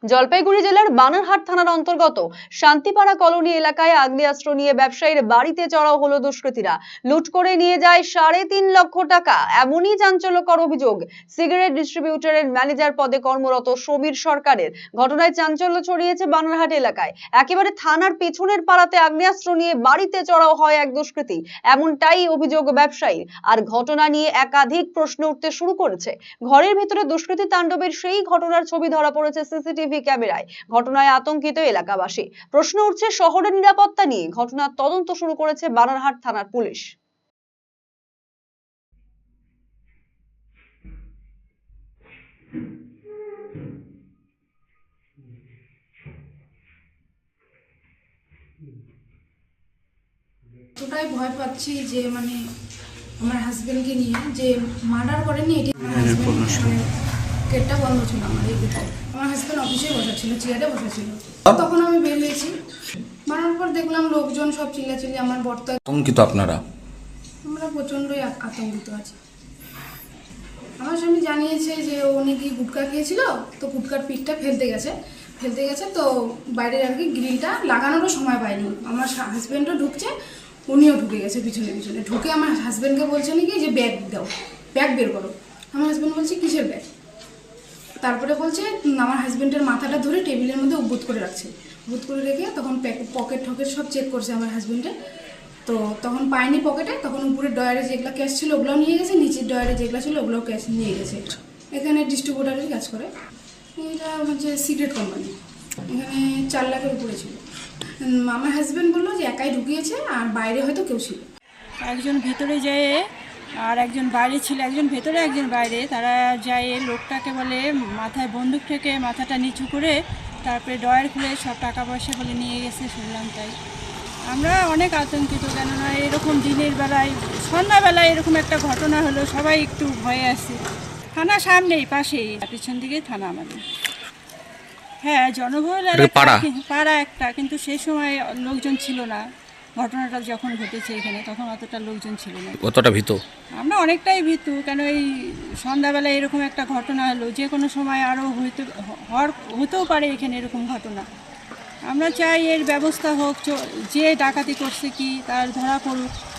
জলপাইগুড়ি জেলার বানারহাট থানার অন্তর্গত শান্তিপাড়া কলোনি এলাকায় আগ্নেয়াস্ত্র নিয়ে ব্যবসায়ীর বাড়িতে চড়াও হলো দুষ্কৃতীরা। লুট করে নিয়ে যায় 3.5 লক্ষ টাকা। এমনই চাঞ্চল্যকর অভিযোগ সিগারেট ডিস্ট্রিবিউটরের ম্যানেজার পদে কর্মরত সমীর সরকারের। ঘটনায় চাঞ্চল্য ছড়িয়েছে বানারহাট এলাকায়। একেবারে থানার পেছনের পাড়াতে আগ্নেয়াস্ত্র নিয়ে বাড়িতে চড়াও হয় এক দুষ্কৃতী, এমনটাই অভিযোগ ব্যবসায়ীর। আর ঘটনা নিয়ে একাধিক প্রশ্ন উঠতে শুরু করেছে। ঘরের ভিতরে দুষ্কৃতী তাণ্ডবের সেই ঘটনার ছবি ধরা পড়েছে সিসিটিভি ক্যামেরায়। ঘটনায় আতঙ্কিত এলাকাবাসী। প্রশ্ন উঠছে শহরের নিরাপত্তা নিয়ে। ঘটনার তদন্ত শুরু করেছে বানারহাট থানার পুলিশ। এতটাই ভয় পাচ্ছি যে মানে আমার হাজবেন্ডকে নিয়ে যে মার্ডার করেনি, এটি আমার হাজবেন্ড গেটটা বন্ধ ছিল। আমার হাজবেন্ড অফিসে বসা ছিল, চেয়ারে বসা ছিল। তখন আমি বেরিয়েছি, মারার পর দেখলাম লোকজন সব চিল্লাচিল্লি। আমার বর্তা আতঙ্কিত। আপনারা? আমরা প্রচণ্ডই আতঙ্কিত আছি। আমার স্বামী জানিয়েছে যে ও নাকি গুটকা খেয়েছিল, তো গুটকার পিঠটা ফেলতে গেছে তো বাইরের আর কি গ্রিলটা লাগানোরও সময় পায়নি। আমার হাজবেন্ডও ঢুকছে, উনিও ঢুকে গেছে পিছনে ঢুকে আমার হাজবেন্ডকে বলছে নাকি যে ব্যাগ দাও, ব্যাগ বের করো। আমার হাজবেন্ড বলছে কিসের ব্যাগ? তারপরে বলছে আমার হাজবেন্ডের মাথাটা ধরে টেবিলের মধ্যে উদ্বুত করে রাখছে। উদ্বুত করে রেখে তখন পকেট ঠকেট সব চেক করছে আমার হাজবেন্ডের। তো তখন পায়নি পকেটে, তখন উপরের ডয়ারে যেগুলো ক্যাশ ছিল ওগুলোও নিয়ে গেছে, নিচের ডয়ারে যেগুলো ছিল ওগুলোও ক্যাশ নিয়ে গেছে। এখানে ডিস্ট্রিবিউটারের কাজ করে, এটা হচ্ছে সিগারেট কোম্পানি। এখানে 4 লাখের উপরে ছিল। আমার হাজবেন্ড বললো যে একাই ঢুকিয়েছে, আর বাইরে হয়তো কেউ ছিল। একজন ভেতরে যায় আর একজন বাইরে ছিল, একজন ভেতরে একজন বাইরে। তারা যায় লোকটাকে বলে মাথায় বন্দুক থেকে মাথাটা নিচু করে তারপরে ডয়ার খুলে সব টাকা পয়সা বলে নিয়ে গেছে, শুনলাম তাই। আমরা অনেক আতঙ্কিত, কেননা এরকম দিনের বেলায় সন্ধ্যাবেলায় এরকম একটা ঘটনা হলো, সবাই একটু ভয়ে আছে। থানা সামনেই, পাশেই, পিছন দিকে থানা আমাদের। হ্যাঁ, জনবহুল পাড়া একটা, কিন্তু সেই সময় লোকজন ছিল না। ঘটনাটা যখন ঘটেছে এখানে তখন অতটা লোকজন ছিল না। কতটা ভীত? আমরা অনেকটাই ভীত, কেন এই সন্ধ্যাবেলায় এরকম একটা ঘটনা হলো, যে কোনো সময় আরও হতেও পারে এখানে এরকম ঘটনা। আমরা চাই এর ব্যবস্থা হোক, যে ডাকাতি করছে কি তার ধরা পড়ুক।